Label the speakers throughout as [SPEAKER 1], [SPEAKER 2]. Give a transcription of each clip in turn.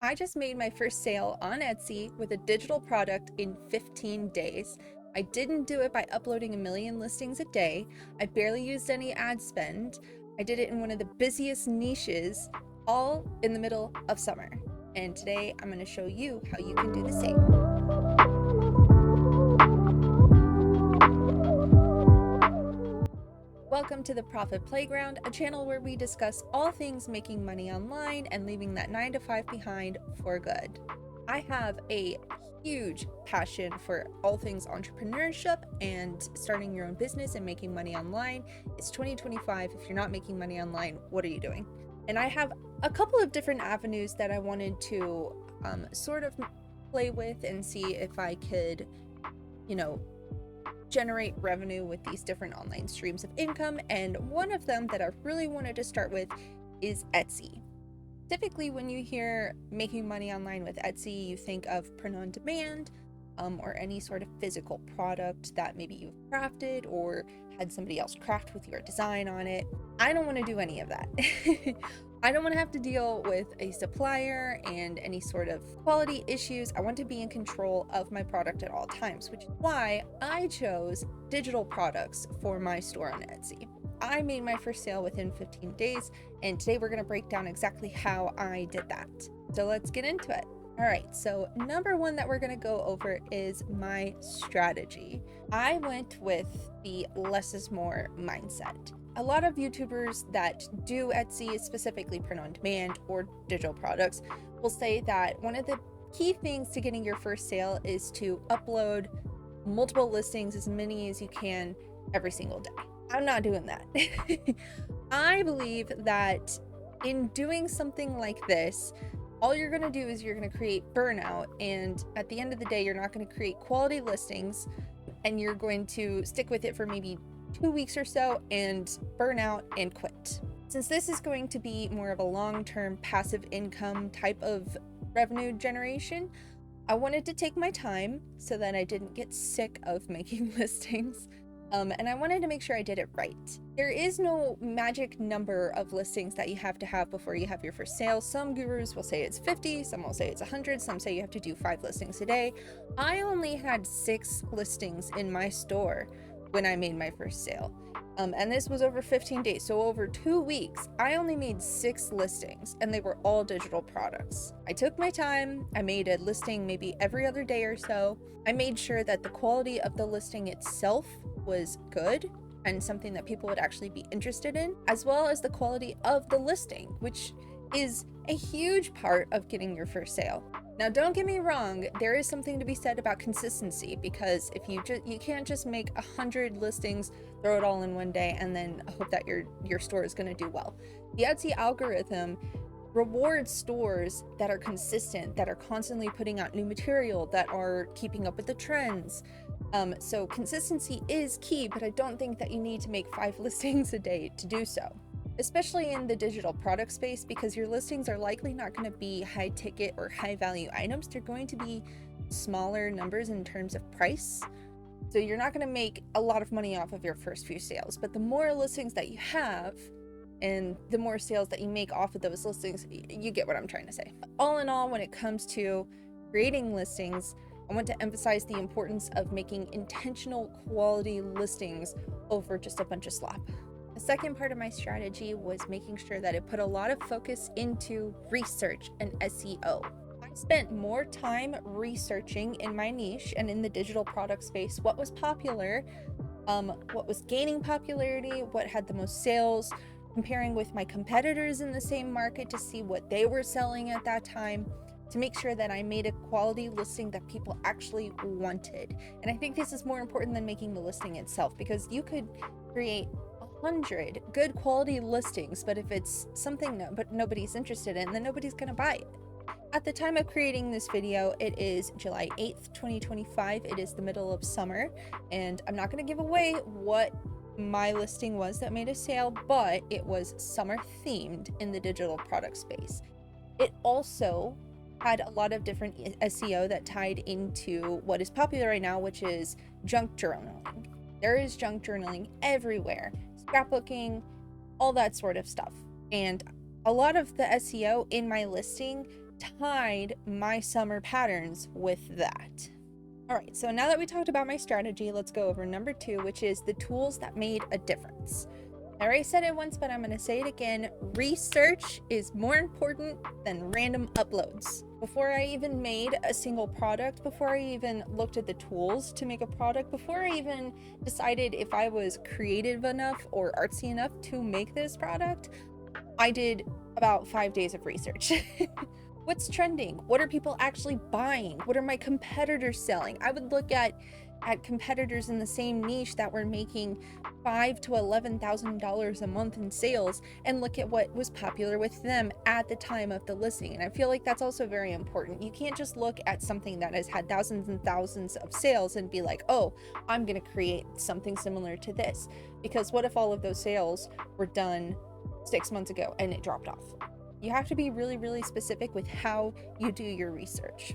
[SPEAKER 1] I just made my first sale on Etsy with a digital product in 15 days. I didn't do it by uploading a million listings a day. I barely used any ad spend. I did it in one of the busiest niches, all in the middle of summer. And today I'm going to show you how you can do the same. Welcome to the Profit Playground, a channel where we discuss all things making money online and leaving that 9-to-5 behind for good. I have a huge passion for all things entrepreneurship and starting your own business and making money online. It's 2025. If you're not making money online, what are you doing? And I have a couple of different avenues that I wanted to sort of play with and see if I could, generate revenue with these different online streams of income. And one of them that I really wanted to start with is Etsy. Typically, when you hear making money online with Etsy, you think of print on demand, or any sort of physical product that maybe you've crafted or had somebody else craft with your design on it. I don't want to do any of that. I don't want to have to deal with a supplier and any sort of quality issues. I want to be in control of my product at all times, which is why I chose digital products for my store on Etsy. I made my first sale within 15 days, and today we're going to break down exactly how I did that. So let's get into it. All right, so number one that we're going to go over is my strategy. I went with the less is more mindset. A lot of YouTubers that do Etsy, specifically print on demand or digital products, will say that one of the key things to getting your first sale is to upload multiple listings, as many as you can every single day. I'm not doing that. I believe that in doing something like this, all you're going to do is you're going to create burnout, and at the end of the day, you're not going to create quality listings, and you're going to stick with it for maybe 2 weeks or so and burn out and quit. Since this is going to be more of a long-term passive income type of revenue generation, I wanted to take my time so that I didn't get sick of making listings. And I wanted to make sure I did it right. There is no magic number of listings that you have to have before you have your first sale. Some gurus will say it's 50, some will say it's 100, some say you have to do 5 listings a day. I only had 6 listings in my store when I made my first sale. And this was over 15 days. So over 2 weeks, I only made 6 listings, and they were all digital products. I took my time. I made a listing maybe every other day or so. I made sure that the quality of the listing itself was good and something that people would actually be interested in, as well as the quality of the listing, which is a huge part of getting your first sale. Now, don't get me wrong, there is something to be said about consistency, because if you can't just make 100 listings, throw it all in one day, and then hope that your store is going to do well. The Etsy algorithm rewards stores that are consistent, that are constantly putting out new material, that are keeping up with the trends. So consistency is key, but I don't think that you need to make 5 listings a day to do so, especially in the digital product space, because your listings are likely not going to be high ticket or high value items. They're going to be smaller numbers in terms of price. So you're not going to make a lot of money off of your first few sales, but the more listings that you have and the more sales that you make off of those listings, you get what I'm trying to say. All in all, when it comes to creating listings, I want to emphasize the importance of making intentional quality listings over just a bunch of slop. The second part of my strategy was making sure that it put a lot of focus into research and SEO. I spent more time researching in my niche and in the digital product space what was popular, what was gaining popularity, what had the most sales, comparing with my competitors in the same market to see what they were selling at that time, to make sure that I made a quality listing that people actually wanted. And I think this is more important than making the listing itself, because you could create 100 good quality listings, but if it's something but nobody's interested in, then nobody's gonna buy it. At the time of creating this video, it is July 8th, 2025. It is the middle of summer, and I'm not gonna give away what my listing was that made a sale, but it was summer themed in the digital product space. It also had a lot of different SEO that tied into what is popular right now, which is junk journaling. There is junk journaling everywhere, scrapbooking, all that sort of stuff. And a lot of the SEO in my listing tied my summer patterns with that. All right, so now that we talked about my strategy, let's go over number 2, which is the tools that made a difference. I already said it once, but I'm going to say it again. Research is more important than random uploads. Before I even made a single product, before I even looked at the tools to make a product, before I even decided if I was creative enough or artsy enough to make this product, I did about 5 days of research. What's trending? What are people actually buying? What are my competitors selling? I would look at competitors in the same niche that were making $5,000 to $11,000 a month in sales and look at what was popular with them at the time of the listing. And I feel like that's also very important. You can't just look at something that has had thousands and thousands of sales and be like, oh, I'm going to create something similar to this. Because what if all of those sales were done 6 months ago and it dropped off? You have to be really, really specific with how you do your research.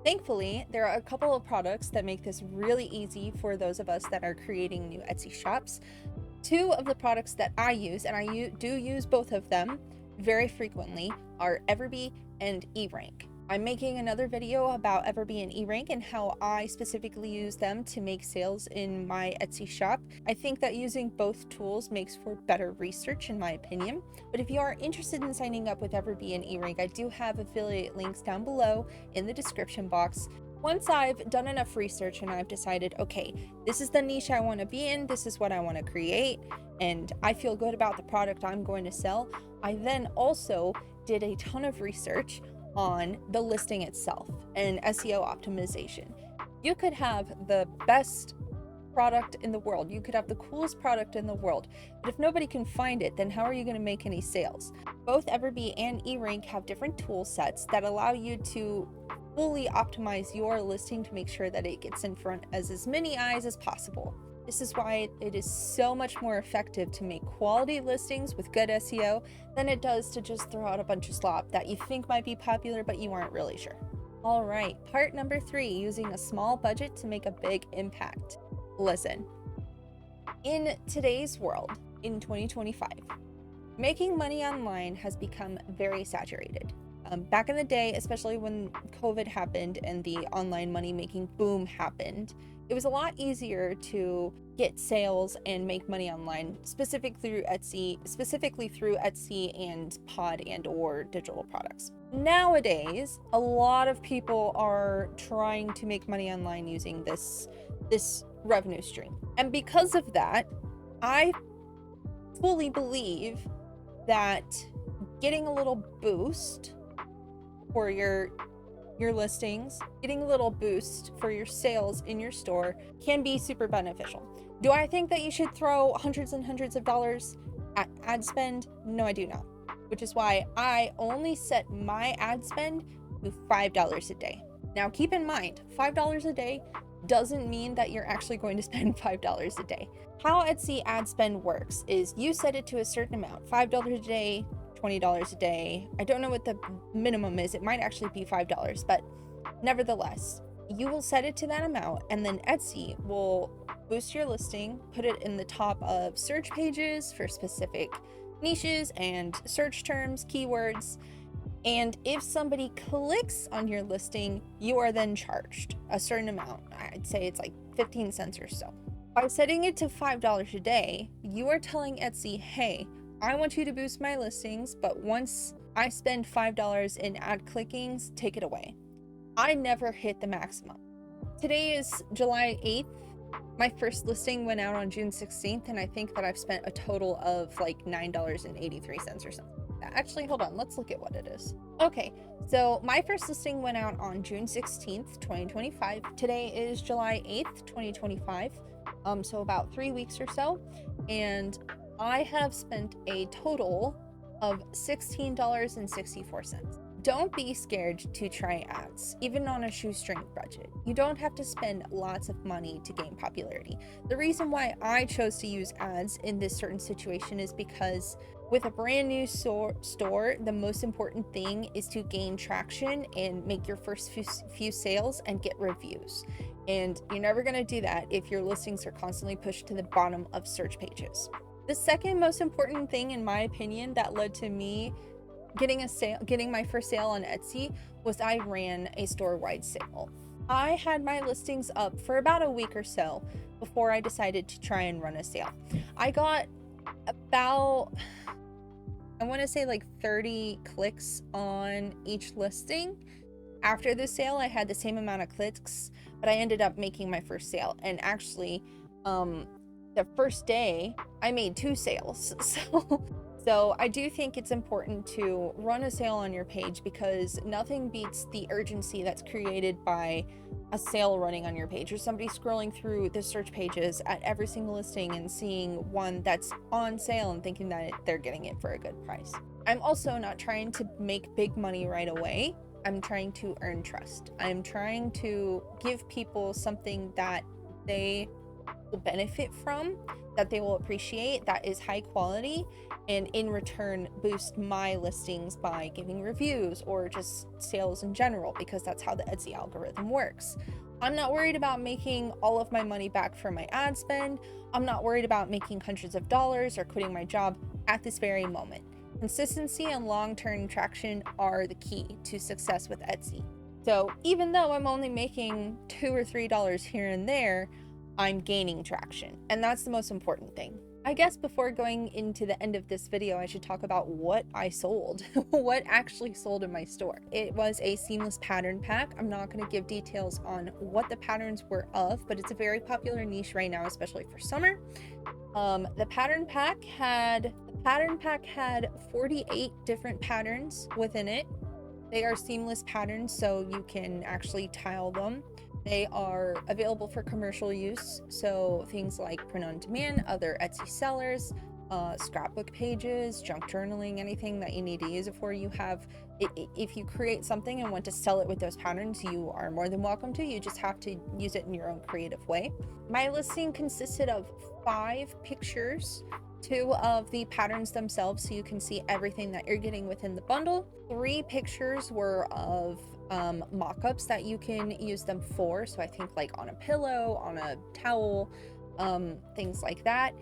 [SPEAKER 1] Thankfully, there are a couple of products that make this really easy for those of us that are creating new Etsy shops. 2 of the products that I use, and I do use both of them very frequently, are Everbee and eRank. I'm making another video about Everbee and eRank and how I specifically use them to make sales in my Etsy shop. I think that using both tools makes for better research in my opinion. But if you are interested in signing up with Everbee and eRank, I do have affiliate links down below in the description box. Once I've done enough research and I've decided, okay, this is the niche I want to be in, this is what I want to create, and I feel good about the product I'm going to sell, I then also did a ton of research on the listing itself and SEO optimization. You could have the best product in the world, you could have the coolest product in the world, but if nobody can find it, then how are you going to make any sales? Both Everbee and eRank have different tool sets that allow you to fully optimize your listing to make sure that it gets in front of as many eyes as possible. This is why it is so much more effective to make quality listings with good SEO than it does to just throw out a bunch of slop that you think might be popular but you aren't really sure. All right, part number 3, using a small budget to make a big impact. Listen, in today's world, in 2025, making money online has become very saturated. Back in the day, especially when COVID happened and the online money making boom happened, it was a lot easier to get sales and make money online, specifically through Etsy and Pod and or digital products. Nowadays, a lot of people are trying to make money online using this revenue stream. And because of that, I fully believe that getting a little boost for your listings, getting a little boost for your sales in your store can be super beneficial. Do I think that you should throw hundreds and hundreds of dollars at ad spend? No, I do not. Which is why I only set my ad spend to $5 a day. Now keep in mind, $5 a day doesn't mean that you're actually going to spend $5 a day. How Etsy ad spend works is you set it to a certain amount, $5 a day, $20 a day. I don't know what the minimum is. It might actually be $5, but nevertheless, you will set it to that amount and then Etsy will boost your listing, put it in the top of search pages for specific niches and search terms, keywords. And if somebody clicks on your listing, you are then charged a certain amount. I'd say it's like 15 cents or so. By setting it to $5 a day, you are telling Etsy, hey, I want you to boost my listings, but once I spend $5 in ad clickings, take it away. I never hit the maximum. Today is July 8th. My first listing went out on June 16th, and I think that I've spent a total of like $9.83 or something. Actually, hold on, let's look at what it is. Okay, so my first listing went out on June 16th, 2025. Today is July 8th, 2025. So about 3 weeks or so. And I have spent a total of $16.64. Don't be scared to try ads, even on a shoestring budget. You don't have to spend lots of money to gain popularity. The reason why I chose to use ads in this certain situation is because with a brand new store, the most important thing is to gain traction and make your first few sales and get reviews. And you're never going to do that if your listings are constantly pushed to the bottom of search pages. The second most important thing, in my opinion, that led to me getting my first sale on Etsy was I ran a store-wide sale. I had my listings up for about a week or so before I decided to try and run a sale. I got about, I want to say like 30 clicks on each listing. After the sale, I had the same amount of clicks, but I ended up making my first sale. And actually, the first day I made 2 sales. So I do think it's important to run a sale on your page, because nothing beats the urgency that's created by a sale running on your page, or somebody scrolling through the search pages at every single listing and seeing one that's on sale and thinking that they're getting it for a good price. I'm also not trying to make big money right away. I'm trying to earn trust. I'm trying to give people something that they will benefit from, that they will appreciate, that is high quality, and in return boost my listings by giving reviews or just sales in general, because that's how the Etsy algorithm works. I'm not worried about making all of my money back from my ad spend. I'm not worried about making hundreds of dollars or quitting my job at this very moment. Consistency and long-term traction are the key to success with Etsy. So even though I'm only making $2 or $3 here and there, I'm gaining traction, and that's the most important thing. I guess before going into the end of this video, I should talk about what I sold, what actually sold in my store. It was a seamless pattern pack. I'm not going to give details on what the patterns were of, but it's a very popular niche right now, especially for summer. The pattern pack had 48 different patterns within it. They are seamless patterns, so you can actually tile them. They are available for commercial use, so things like print on demand, other Etsy sellers, scrapbook pages, junk journaling, anything that you need to use it for. You have, if you create something and want to sell it with those patterns, you are more than welcome to. You just have to use it in your own creative way. My listing consisted of 5 pictures, 2 of the patterns themselves, so you can see everything that you're getting within the bundle. 3 pictures were of mock-ups that you can use them for, so I think like on a pillow, on a towel, things like that.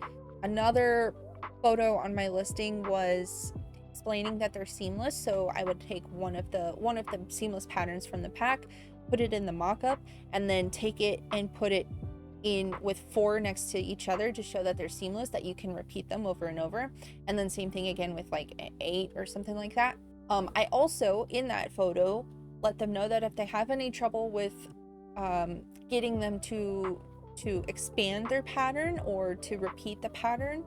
[SPEAKER 1] Another photo on my listing was explaining that they're seamless, so I would take one of the seamless patterns from the pack, put it in the mock-up, and then take it and put it in with 4 next to each other to show that they're seamless, that you can repeat them over and over. And then same thing again with like 8 or something like that. I also, in that photo, let them know that if they have any trouble with getting them to expand their pattern or to repeat the pattern,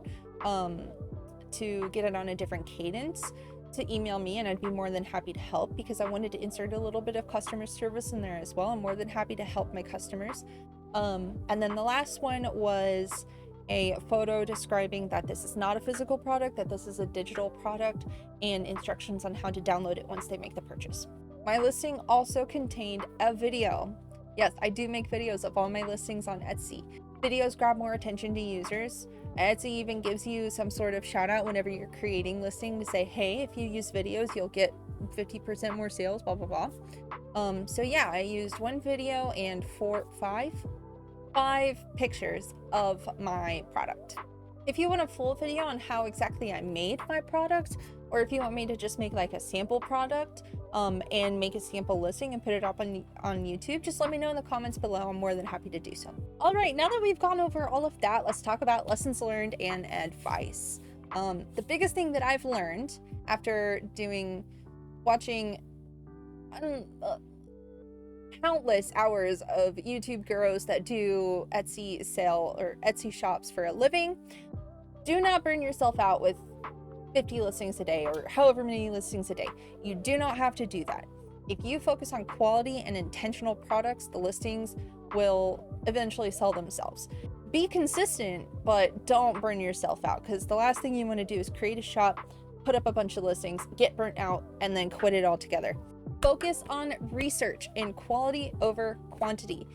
[SPEAKER 1] to get it on a different cadence, to email me, and I'd be more than happy to help, because I wanted to insert a little bit of customer service in there as well. I'm more than happy to help my customers. And then the last one was a photo describing that this is not a physical product, that this is a digital product, and instructions on how to download it once they make the purchase. My listing also contained a video. Yes, I do make videos of all my listings on Etsy. Videos grab more attention to users. Etsy even gives you some sort of shout out whenever you're creating listing to say, hey, if you use videos, you'll get 50% more sales, blah, blah, blah. So yeah, I used 1 video and 5 pictures of my product. If you want a full video on how exactly I made my product, or if you want me to just make like a sample product and make a sample listing and put it up on YouTube, just let me know in the comments below. I'm more than happy to do so. All right, now that we've gone over all of that, let's talk about lessons learned and advice. The biggest thing that I've learned after watching countless hours of YouTube gurus that do Etsy sale or Etsy shops for a living, do not burn yourself out with 50 listings a day or however many listings a day. You do not have to do that. If you focus on quality and intentional products, the listings will eventually sell themselves. Be consistent, but don't burn yourself out, because the last thing you want to do is create a shop, put up a bunch of listings, get burnt out, and then quit it altogether. Focus on research and quality over quantity.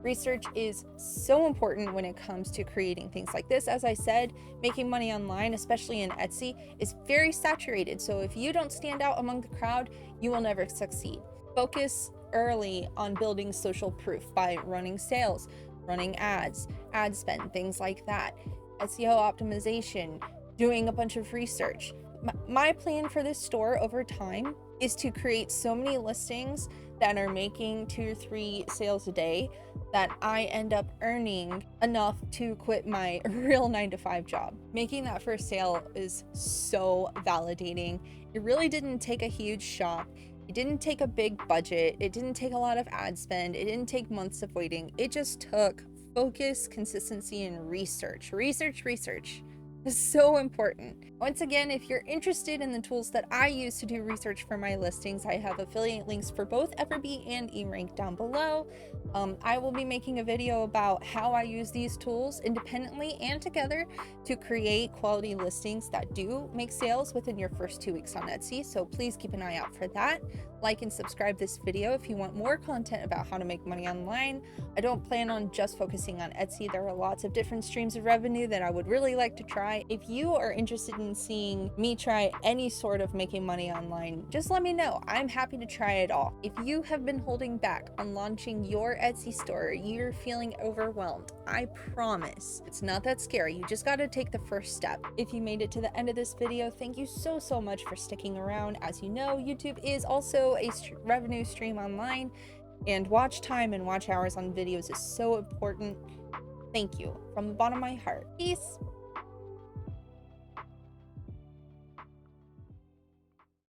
[SPEAKER 1] Research is so important when it comes to creating things like this. As I said, making money online, especially in Etsy, is very saturated. So if you don't stand out among the crowd, you will never succeed. Focus early on building social proof by running sales, running ads, ad spend, things like that. SEO optimization, doing a bunch of research. My plan for this store over time is to create so many listings that are making 2 or 3 sales a day that I end up earning enough to quit my real 9 to 5 job. Making that first sale is so validating. It really didn't take a huge shop. It didn't take a big budget. It didn't take a lot of ad spend. It didn't take months of waiting. It just took focus, consistency, and research. Research is so important. Once again, if you're interested in the tools that I use to do research for my listings, I have affiliate links for both Everbee and eRank down below. I will be making a video about how I use these tools independently and together to create quality listings that do make sales within your first 2 weeks on Etsy. So please keep an eye out for that. Like and subscribe this video if you want more content about how to make money online. I don't plan on just focusing on Etsy. There are lots of different streams of revenue that I would really like to try. If you are interested in seeing me try any sort of making money online, just let me know. I'm happy to try it all. If you have been holding back on launching your Etsy store, you're feeling overwhelmed, I promise it's not that scary. You just got to take the first step. If you made it to the end of this video, thank you so much for sticking around. As you know, YouTube is also a revenue stream online, and watch time and watch hours on videos is so important. Thank you from the bottom of my heart. Peace.